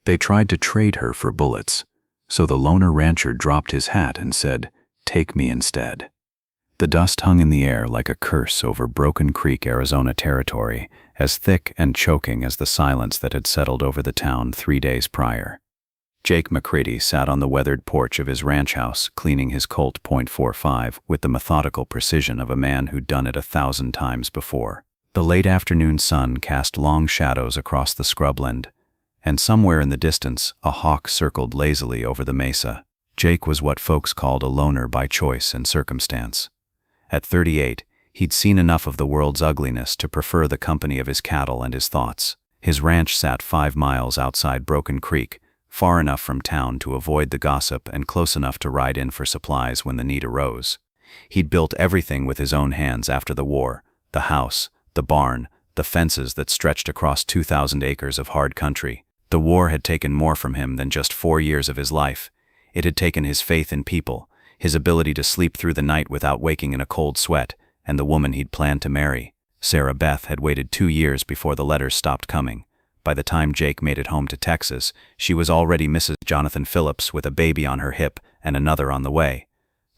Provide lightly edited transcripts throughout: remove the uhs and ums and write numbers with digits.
They tried to trade her for bullets, so the loner rancher dropped his hat and said, "Take me instead." The dust hung in the air like a curse over Broken Creek, Arizona territory, as thick and choking as the silence that had settled over the town 3 days prior. Jake McCready sat on the weathered porch of his ranch house, cleaning his Colt .45 with the methodical precision of a man who'd done it 1,000 times before. The late afternoon sun cast long shadows across the scrubland, and somewhere in the distance, a hawk circled lazily over the mesa. Jake was what folks called a loner by choice and circumstance. At 38, he'd seen enough of the world's ugliness to prefer the company of his cattle and his thoughts. His ranch sat 5 miles outside Broken Creek, far enough from town to avoid the gossip and close enough to ride in for supplies when the need arose. He'd built everything with his own hands after the war: the house, the barn, the fences that stretched across 2,000 acres of hard country. The war had taken more from him than just 4 years of his life. It had taken his faith in people, his ability to sleep through the night without waking in a cold sweat, and the woman he'd planned to marry. Sarah Beth had waited 2 years before the letters stopped coming. By the time Jake made it home to Texas, she was already Mrs. Jonathan Phillips with a baby on her hip and another on the way.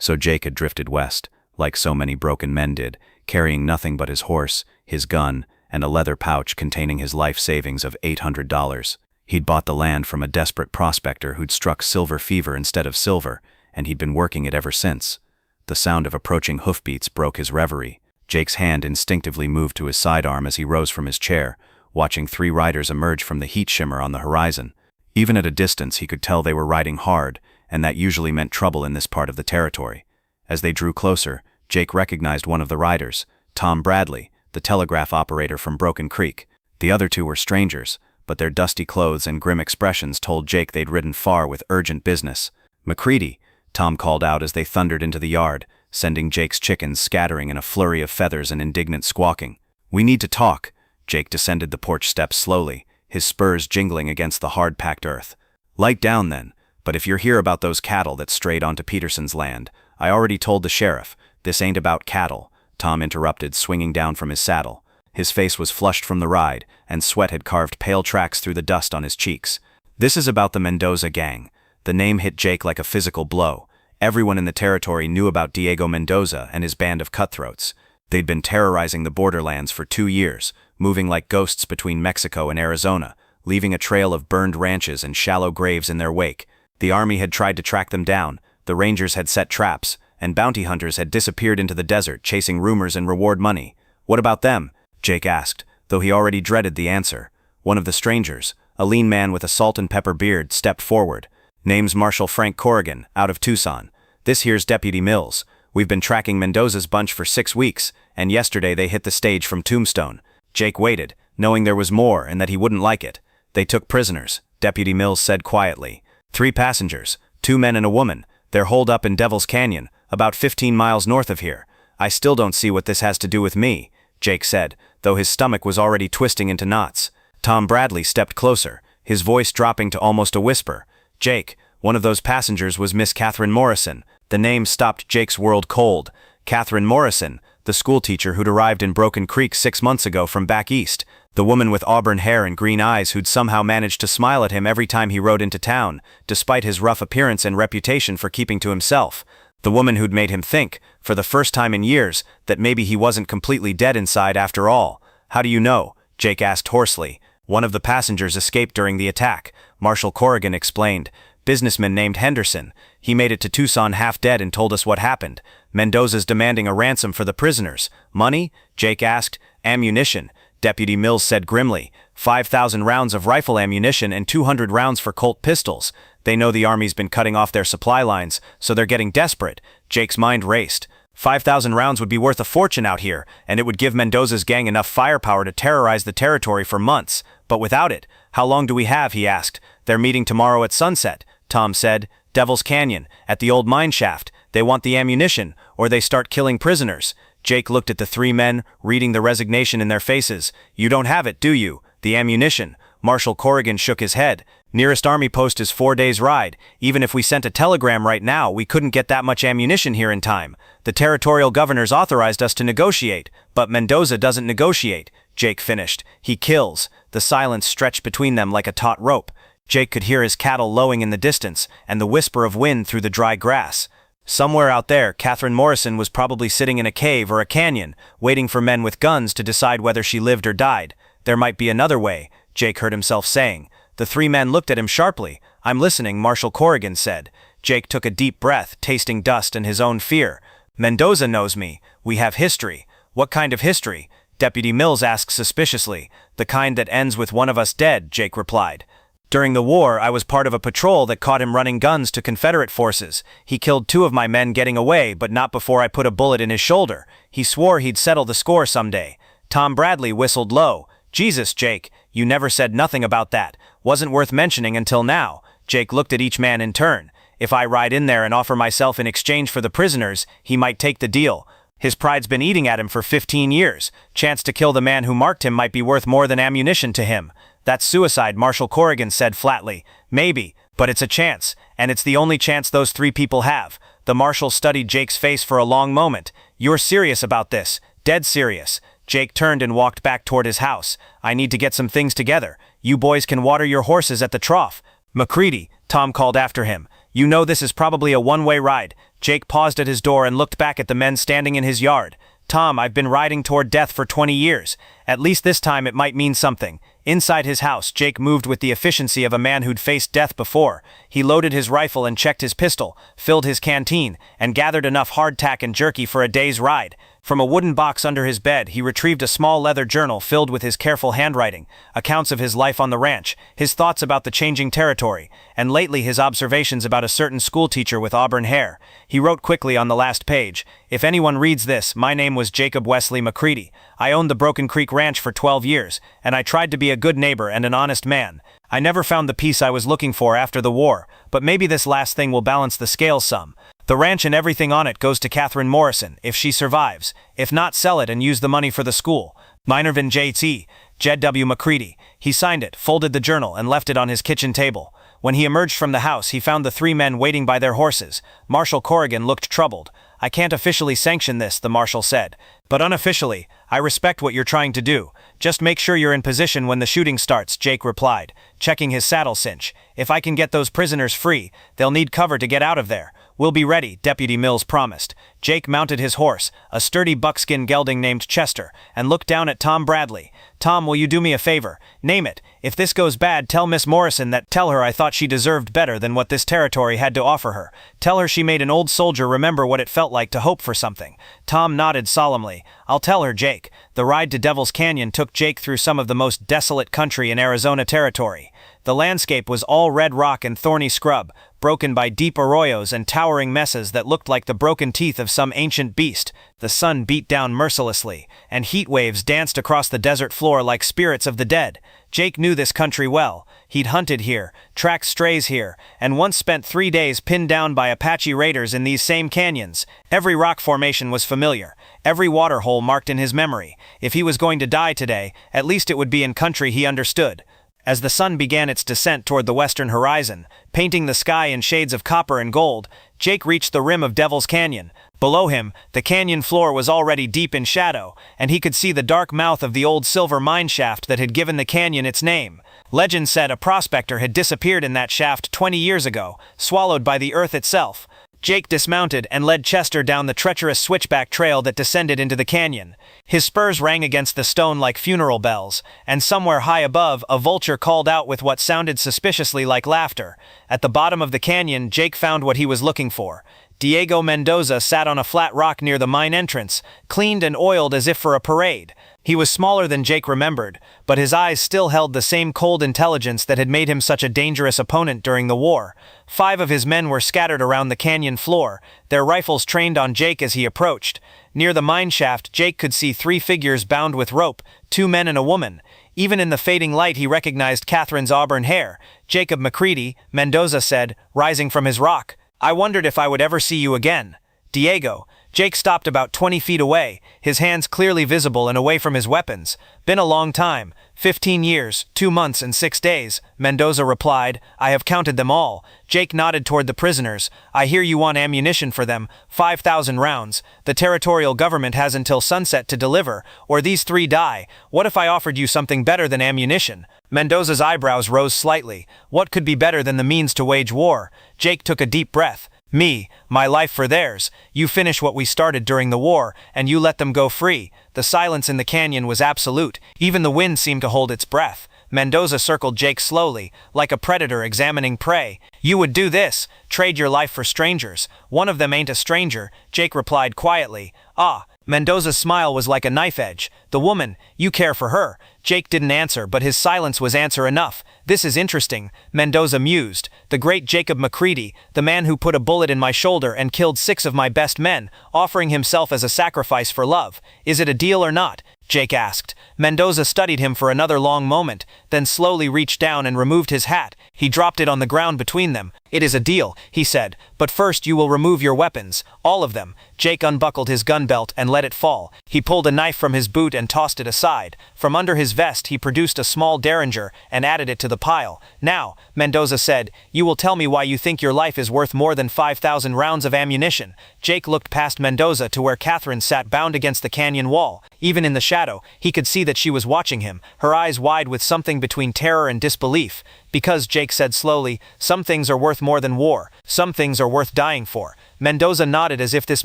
So Jake had drifted west, like so many broken men did, carrying nothing but his horse, his gun, and a leather pouch containing his life savings of $800. He'd bought the land from a desperate prospector who'd struck silver fever instead of silver, and he'd been working it ever since. The sound of approaching hoofbeats broke his reverie. Jake's hand instinctively moved to his sidearm as he rose from his chair, watching 3 riders emerge from the heat shimmer on the horizon. Even at a distance, he could tell they were riding hard, and that usually meant trouble in this part of the territory. As they drew closer, Jake recognized one of the riders, Tom Bradley, the telegraph operator from Broken Creek. The other 2 were strangers, but their dusty clothes and grim expressions told Jake they'd ridden far with urgent business. "McCready," Tom called out as they thundered into the yard, sending Jake's chickens scattering in a flurry of feathers and indignant squawking. "We need to talk." Jake descended the porch steps slowly, his spurs jingling against the hard-packed earth. "Light down then, but if you're here about those cattle that strayed onto Peterson's land, I already told the sheriff. This ain't about cattle," Tom interrupted, swinging down from his saddle. His face was flushed from the ride, and sweat had carved pale tracks through the dust on his cheeks. "This is about the Mendoza gang." The name hit Jake like a physical blow. Everyone in the territory knew about Diego Mendoza and his band of cutthroats. They'd been terrorizing the borderlands for 2 years, moving like ghosts between Mexico and Arizona, leaving a trail of burned ranches and shallow graves in their wake. The army had tried to track them down, the rangers had set traps, and bounty hunters had disappeared into the desert chasing rumors and reward money. "What about them?" Jake asked, though he already dreaded the answer. One of the strangers, a lean man with a salt and pepper beard, stepped forward. "Name's Marshal Frank Corrigan, out of Tucson. This here's Deputy Mills. We've been tracking Mendoza's bunch for 6 weeks, and yesterday they hit the stage from Tombstone." Jake waited, knowing there was more and that he wouldn't like it. "They took prisoners," Deputy Mills said quietly. 3 passengers, 2 men and a woman. They're holed up in Devil's Canyon, about 15 miles north of here. "I still don't see what this has to do with me," Jake said, though his stomach was already twisting into knots. Tom Bradley stepped closer, his voice dropping to almost a whisper. "Jake, one of those passengers was Miss Catherine Morrison." The name stopped Jake's world cold. Catherine Morrison, the schoolteacher who'd arrived in Broken Creek 6 months ago from back east. The woman with auburn hair and green eyes who'd somehow managed to smile at him every time he rode into town, despite his rough appearance and reputation for keeping to himself. The woman who'd made him think, for the first time in years, that maybe he wasn't completely dead inside after all. "How do you know?" Jake asked hoarsely. "One of the passengers escaped during the attack," Marshal Corrigan explained. "Businessman named Henderson. He made it to Tucson half dead and told us what happened. Mendoza's demanding a ransom for the prisoners." "Money?" Jake asked. "Ammunition," Deputy Mills said grimly. 5,000 rounds of rifle ammunition and 200 rounds for Colt pistols. They know the army's been cutting off their supply lines, so they're getting desperate. Jake's mind raced. 5,000 rounds would be worth a fortune out here, and it would give Mendoza's gang enough firepower to terrorize the territory for months. But without it, how long do we have, he asked. "They're meeting tomorrow at sunset," Tom said. "Devil's Canyon, at the old mine shaft. They want the ammunition, or they start killing prisoners." Jake looked at the 3 men, reading the resignation in their faces. "You don't have it, do you? The ammunition?" Marshal Corrigan shook his head. "Nearest army post is 4 days' ride. Even if we sent a telegram right now, we couldn't get that much ammunition here in time. The territorial governors authorized us to negotiate, but Mendoza doesn't negotiate," Jake finished. "He kills." The silence stretched between them like a taut rope. Jake could hear his cattle lowing in the distance and the whisper of wind through the dry grass. Somewhere out there, Catherine Morrison was probably sitting in a cave or a canyon, waiting for men with guns to decide whether she lived or died. There might be another way, Jake heard himself saying. The three men looked at him sharply. "I'm listening," Marshal Corrigan said. Jake took a deep breath, tasting dust and his own fear. "Mendoza knows me. We have history." "What kind of history?" Deputy Mills asked suspiciously. "The kind that ends with one of us dead," Jake replied. "During the war, I was part of a patrol that caught him running guns to Confederate forces. He killed 2 of my men getting away, but not before I put a bullet in his shoulder. He swore he'd settle the score someday." Tom Bradley whistled low. "Jesus, Jake, you never said nothing about that. Wasn't worth mentioning until now." Jake looked at each man in turn. "If I ride in there and offer myself in exchange for the prisoners, he might take the deal. His pride's been eating at him for 15 years. Chance to kill the man who marked him might be worth more than ammunition to him." "That's suicide," Marshal Corrigan said flatly. "Maybe, but it's a chance, and it's the only chance those 3 people have." The marshal studied Jake's face for a long moment. "You're serious about this?" "Dead serious." Jake turned and walked back toward his house. "I need to get some things together. You boys can water your horses at the trough." "McCready," Tom called after him. "You know this is probably a one-way ride." Jake paused at his door and looked back at the men standing in his yard. "Tom, I've been riding toward death for 20 years. At least this time it might mean something." Inside his house, Jake moved with the efficiency of a man who'd faced death before. He loaded his rifle and checked his pistol, filled his canteen, and gathered enough hardtack and jerky for a day's ride. From a wooden box under his bed, he retrieved a small leather journal filled with his careful handwriting, accounts of his life on the ranch, his thoughts about the changing territory, and lately his observations about a certain schoolteacher with auburn hair. He wrote quickly on the last page, "If anyone reads this, my name was Jacob Wesley McCready. I owned the Broken Creek Ranch for 12 years, and I tried to be a good neighbor and an honest man. I never found the peace I was looking for after the war, but maybe this last thing will balance the scales some. The ranch and everything on it goes to Catherine Morrison, if she survives. If not, sell it and use the money for the school. Minervin J.T. Jed W. McCready." He signed it, folded the journal, and left it on his kitchen table. When he emerged from the house, he found the 3 men waiting by their horses. Marshal Corrigan looked troubled. "I can't officially sanction this," the marshal said. "But unofficially, I respect what you're trying to do. Just make sure you're in position when the shooting starts," Jake replied, checking his saddle cinch. "If I can get those prisoners free, they'll need cover to get out of there." "We'll be ready," Deputy Mills promised. Jake mounted his horse, a sturdy buckskin gelding named Chester, and looked down at Tom Bradley. "Tom, will you do me a favor? Name it. If this goes bad, tell Miss Morrison that. Tell her I thought she deserved better than what this territory had to offer her. Tell her she made an old soldier remember what it felt like to hope for something." Tom nodded solemnly. "I'll tell her, Jake." The ride to Devil's Canyon took Jake through some of the most desolate country in Arizona Territory. The landscape was all red rock and thorny scrub, broken by deep arroyos and towering mesas that looked like the broken teeth of some ancient beast. The sun beat down mercilessly, and heat waves danced across the desert floor like spirits of the dead. Jake knew this country well. He'd hunted here, tracked strays here, and once spent 3 days pinned down by Apache raiders in these same canyons. Every rock formation was familiar, every water hole marked in his memory. If he was going to die today, at least it would be in country he understood. As the sun began its descent toward the western horizon, painting the sky in shades of copper and gold, Jake reached the rim of Devil's Canyon. Below him, the canyon floor was already deep in shadow, and he could see the dark mouth of the old silver mine shaft that had given the canyon its name. Legend said a prospector had disappeared in that shaft 20 years ago, swallowed by the earth itself. Jake dismounted and led Chester down the treacherous switchback trail that descended into the canyon. His spurs rang against the stone like funeral bells, and somewhere high above, a vulture called out with what sounded suspiciously like laughter. At the bottom of the canyon, Jake found what he was looking for. Diego Mendoza sat on a flat rock near the mine entrance, cleaned and oiled as if for a parade. He was smaller than Jake remembered, but his eyes still held the same cold intelligence that had made him such a dangerous opponent during the war. 5 of his men were scattered around the canyon floor, their rifles trained on Jake as he approached. Near the mine shaft, Jake could see 3 figures bound with rope, 2 men and a woman. Even in the fading light, he recognized Catherine's auburn hair. "Jacob McCready," Mendoza said, rising from his rock. "I wondered if I would ever see you again." "Diego," Jake stopped about 20 feet away, his hands clearly visible and away from his weapons. Been a long time. 15 years, 2 months and 6 days, Mendoza replied. I have counted them all. Jake nodded toward the prisoners. I hear you want ammunition for them, 5,000 rounds. The territorial government has until sunset to deliver, or these 3 die. What if I offered you something better than ammunition? Mendoza's eyebrows rose slightly. What could be better than the means to wage war? Jake took a deep breath. Me, my life for theirs. You finish what we started during the war, and you let them go free. The silence in the canyon was absolute. Even the wind seemed to hold its breath. Mendoza circled Jake slowly, like a predator examining prey. You would do this, trade your life for strangers. One of them ain't a stranger, Jake replied quietly. Ah. Mendoza's smile was like a knife edge. The woman, you care for her. Jake didn't answer, but his silence was answer enough. This is interesting, Mendoza mused. The great Jacob McCready, the man who put a bullet in my shoulder and killed 6 of my best men, offering himself as a sacrifice for love. Is it a deal or not? Jake asked. Mendoza studied him for another long moment, then slowly reached down and removed his hat. He dropped it on the ground between them. It is a deal, he said, but first you will remove your weapons, all of them. Jake unbuckled his gun belt and let it fall. He pulled a knife from his boot and tossed it aside. From under his vest he produced a small derringer and added it to the pile. Now, Mendoza said, you will tell me why you think your life is worth more than 5,000 rounds of ammunition. Jake looked past Mendoza to where Catherine sat bound against the canyon wall. Even in the shadow, he could see that she was watching him, her eyes wide with something between terror and disbelief. Because, Jake said slowly, some things are worth more than war. Some things are worth dying for. Mendoza nodded as if this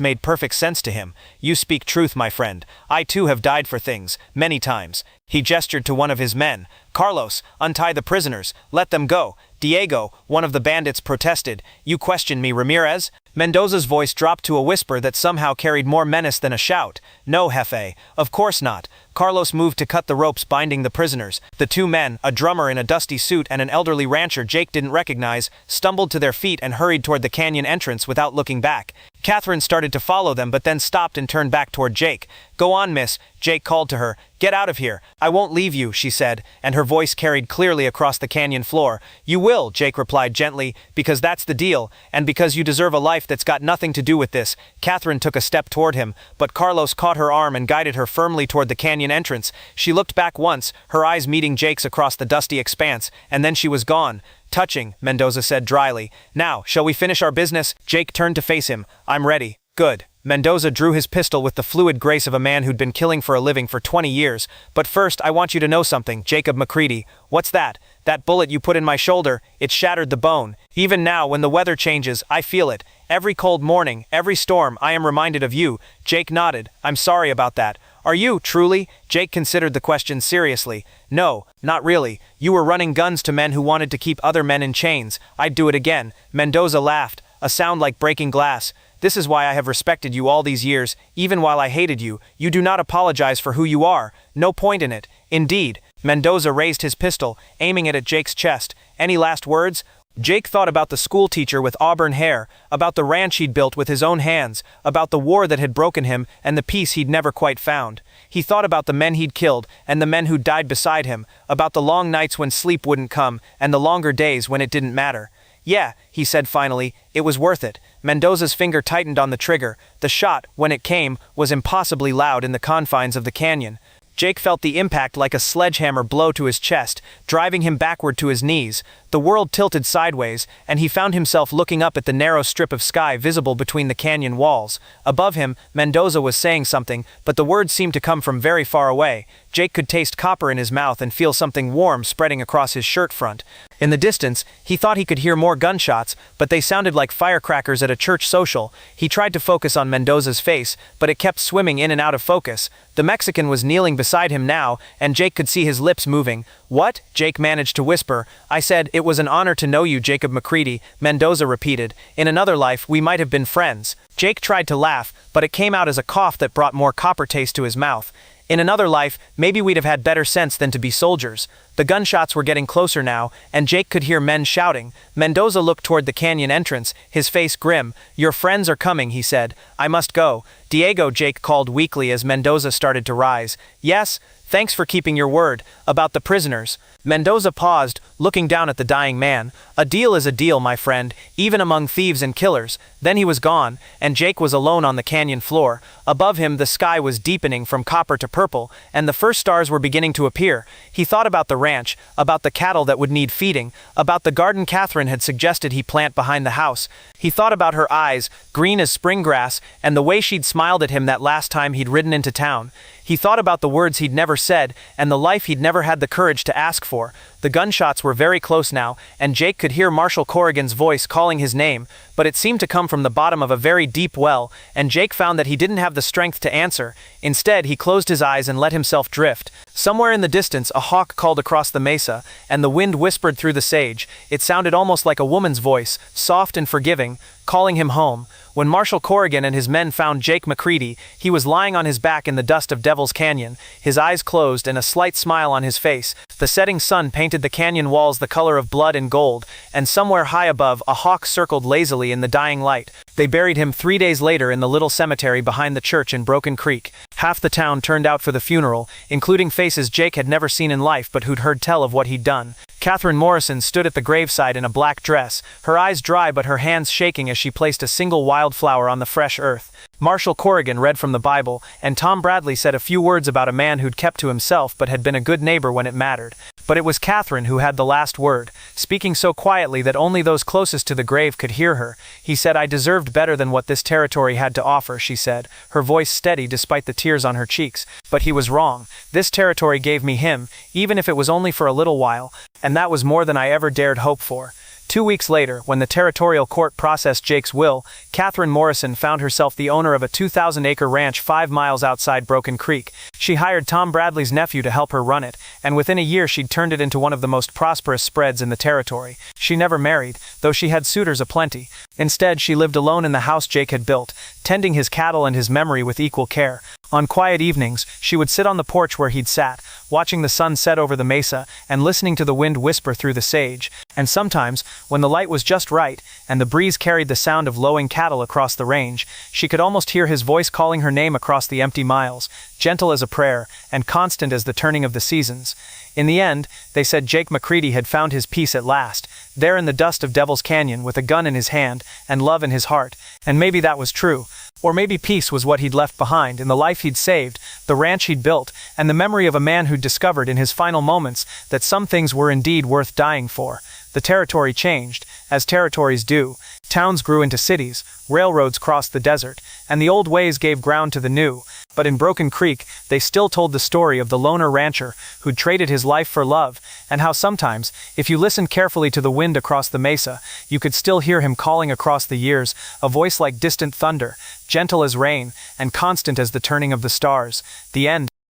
made perfect sense to him. You speak truth, my friend. I too have died for things, many times. He gestured to one of his men. Carlos, untie the prisoners. Let them go. Diego, one of the bandits, protested. You question me, Ramirez? Mendoza's voice dropped to a whisper that somehow carried more menace than a shout. No, Jefe, of course not. Carlos moved to cut the ropes binding the prisoners. The 2 men, a drummer in a dusty suit and an elderly rancher Jake didn't recognize, stumbled to their feet and hurried toward the canyon entrance without looking back. Catherine started to follow them but then stopped and turned back toward Jake. Go on, miss, Jake called to her. Get out of here. I won't leave you, she said, and her voice carried clearly across the canyon floor. You will, Jake replied gently, because that's the deal, and because you deserve a life that's got nothing to do with this. Catherine took a step toward him, but Carlos caught her arm and guided her firmly toward the canyon entrance. She looked back once, her eyes meeting Jake's across the dusty expanse, and then she was gone. Touching, Mendoza said dryly. Now, shall we finish our business? Jake turned to face him. I'm ready. Good. Mendoza drew his pistol with the fluid grace of a man who'd been killing for a living for 20 years. But first, I want you to know something, Jacob McCready. What's that? That bullet you put in my shoulder, it shattered the bone. Even now, when the weather changes, I feel it. Every cold morning, every storm, I am reminded of you. Jake nodded. I'm sorry about that. Are you, truly? Jake considered the question seriously. No, not really. You were running guns to men who wanted to keep other men in chains. I'd do it again. Mendoza laughed, a sound like breaking glass. This is why I have respected you all these years, even while I hated you. You do not apologize for who you are. No point in it. Indeed. Mendoza raised his pistol, aiming it at Jake's chest. Any last words? Jake thought about the school teacher with auburn hair, about the ranch he'd built with his own hands, about the war that had broken him and the peace he'd never quite found. He thought about the men he'd killed and the men who'd died beside him, about the long nights when sleep wouldn't come and the longer days when it didn't matter. Yeah, he said finally, it was worth it. Mendoza's finger tightened on the trigger. The shot, when it came, was impossibly loud in the confines of the canyon. Jake felt the impact like a sledgehammer blow to his chest, driving him backward to his knees. The world tilted sideways, and he found himself looking up at the narrow strip of sky visible between the canyon walls. Above him, Mendoza was saying something, but the words seemed to come from very far away. Jake could taste copper in his mouth and feel something warm spreading across his shirt front. In the distance, he thought he could hear more gunshots, but they sounded like firecrackers at a church social. He tried to focus on Mendoza's face, but it kept swimming in and out of focus. The Mexican was kneeling beside him now, and Jake could see his lips moving. What? Jake managed to whisper. I said, it was an honor to know you, Jacob McCready, Mendoza repeated. In another life, we might have been friends. Jake tried to laugh, but it came out as a cough that brought more copper taste to his mouth. In another life, maybe we'd have had better sense than to be soldiers. The gunshots were getting closer now, and Jake could hear men shouting. Mendoza looked toward the canyon entrance, his face grim. "Your friends are coming," he said. "I must go." "Diego," Jake called weakly as Mendoza started to rise. "Yes? Thanks for keeping your word. About the prisoners." Mendoza paused, looking down at the dying man. "A deal is a deal, my friend, even among thieves and killers." Then he was gone, and Jake was alone on the canyon floor. Above him, the sky was deepening from copper to purple, and the first stars were beginning to appear. He thought about the ranch, about the cattle that would need feeding, about the garden Catherine had suggested he plant behind the house. He thought about her eyes, green as spring grass, and the way she'd smiled at him that last time he'd ridden into town. He thought about the words he'd never said, and the life he'd never had the courage to ask for. The gunshots were very close now, and Jake could hear Marshal Corrigan's voice calling his name, but it seemed to come from the bottom of a very deep well, and Jake found that he didn't have the strength to answer. Instead, he closed his eyes and let himself drift. Somewhere in the distance, a hawk called across the mesa, and the wind whispered through the sage. It sounded almost like a woman's voice, soft and forgiving, calling him home. When Marshal Corrigan and his men found Jake McCready, he was lying on his back in the dust of Devil's Canyon, his eyes closed and a slight smile on his face. The setting sun painted the canyon walls the color of blood and gold, and somewhere high above, a hawk circled lazily in the dying light. They buried him 3 days later in the little cemetery behind the church in Broken Creek. Half the town turned out for the funeral, including faces Jake had never seen in life but who'd heard tell of what he'd done. Catherine Morrison stood at the graveside in a black dress, her eyes dry but her hands shaking as she placed a single wildflower on the fresh earth. Marshal Corrigan read from the Bible, and Tom Bradley said a few words about a man who'd kept to himself but had been a good neighbor when it mattered. But it was Catherine who had the last word, speaking so quietly that only those closest to the grave could hear her. "He said I deserved better than what this territory had to offer," she said, her voice steady despite the tears on her cheeks. "But he was wrong. This territory gave me him, even if it was only for a little while, and that was more than I ever dared hope for." 2 weeks later, when the territorial court processed Jake's will, Catherine Morrison found herself the owner of a 2,000-acre ranch 5 miles outside Broken Creek. She hired Tom Bradley's nephew to help her run it, and within a year she'd turned it into one of the most prosperous spreads in the territory. She never married, though she had suitors aplenty. Instead, she lived alone in the house Jake had built, tending his cattle and his memory with equal care. On quiet evenings, she would sit on the porch where he'd sat, watching the sun set over the mesa and listening to the wind whisper through the sage. And sometimes, when the light was just right, and the breeze carried the sound of lowing cattle across the range, she could almost hear his voice calling her name across the empty miles, gentle as a prayer, and constant as the turning of the seasons. In the end, they said Jake McCready had found his peace at last, there in the dust of Devil's Canyon with a gun in his hand, and love in his heart. And maybe that was true. Or maybe peace was what he'd left behind in the life he'd saved, the ranch he'd built, and the memory of a man who'd discovered in his final moments that some things were indeed worth dying for. The territory changed, as territories do. Towns grew into cities, railroads crossed the desert, and the old ways gave ground to the new. But in Broken Creek, they still told the story of the loner rancher who'd traded his life for love, and how sometimes, if you listened carefully to the wind across the mesa, you could still hear him calling across the years, a voice like distant thunder, gentle as rain, and constant as the turning of the stars. The end.